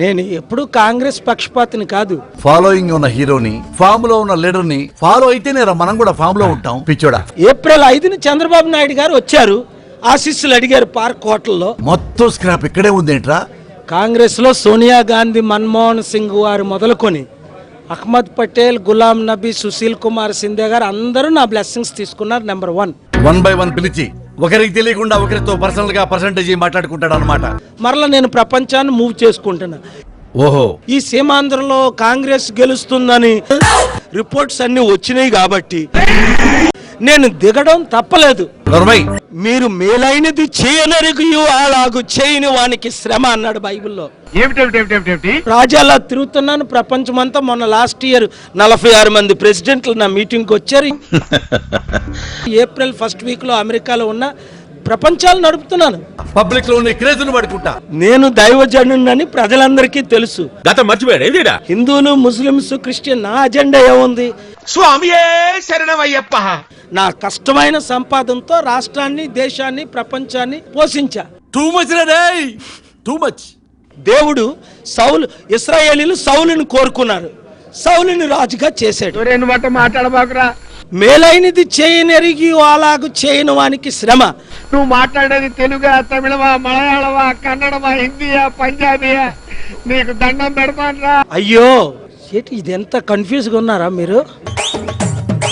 నేను ఎప్పుడు కాంగ్రెస్ పక్షపాతిని కాదు. ఫాలోయింగ్ ఉన్న హీరోని, ఫామ్ లో ఉన్న లీడర్ ని ఫాలో అయితేనే మనం కూడా ఫామ్ లో ఉంటాం. పిచ్చోడా, ఏప్రిల్ 5ని చంద్రబాబు నాయుడు గారు వచ్చారు, ఆశీస్సులు అడిగారు పార్క్ హోటల్లో. మొత్తం స్క్రాప్ ఇక్కడే ఉందేంట్రా? కాంగ్రెస్ లో సోనియా గాంధీ, మన్మోహన్ సింగ్ వారు మొదలుకొని అహ్మద్ పటేల్, గులాం నబీ, సుశీల్ కుమార్ సింధే గారు అందరూ నా బ్లెస్సింగ్స్ తీసుకున్నారు. నెంబర్ 1 1 by 1 పిలిచి ఒకరికి తెలియకుండా ఒకరితో పర్సనల్ గా పర్సంటేజ్ మాట్లాడుకుంటాడు అనమాట. మరలా నేను ప్రపంచాన్ని మూవ్ చేసుకుంటున్నా. ఓహో, ఈ సీమాంధ్రలో కాంగ్రెస్ గెలుస్తుందని రిపోర్ట్స్ అన్ని వచ్చినాయి కాబట్టి నేను దిగడం తప్పలేదు. మీరు మేలైనది చేయనరిగియు అలాగు చేయని వానికి శ్రమ అన్నాడు బైబిల్లో. రాజాలా తిరుగుతున్నాను ప్రపంచమంతా. మొన్న లాస్ట్ ఇయర్ 46 మంది ప్రెసిడెంట్లు నా మీటింగ్కి వచ్చారు. ఏప్రిల్ 1st వీక్ లో అమెరికాలో ఉన్న ప్రపంచాలు నడుపుతున్నాను. పబ్లిక్ లో క్రేజ్ను పడుకుంటా. నేను దైవజనుడని ప్రజలందరికీ తెలుసు. మర్చిపోయాడు. హిందువులు, ముస్లింస్, క్రిస్టియన్, నా అజెండా ఏముంది? స్వామియే శరణమయ్యప్ప. నా కష్టమైన సంపాదనతో రాష్ట్రాన్ని, దేశాన్ని, ప్రపంచాన్ని పోషించా. టూ మచ్ రే, టూ మచ్. దేవుడు ఇశ్రాయేలీలు సౌలుని కోరుకున్నారు, సౌలుని రాజుగా చేశాడు. మాట్లాడబాకురా. మేలైనది చేయనెరిగి అలాగు చేయని వానికి శ్రమ. నువ్వు మాట్లాడేది తెలుగా, తమిళమా, మలయాళమా, కన్నడమా, హిందీయా, పంజాబీయా? నీకు దండం పెడతాను రా. అయ్యో, ఇది ఎంత కన్ఫ్యూజ్గా ఉన్నారా మీరు?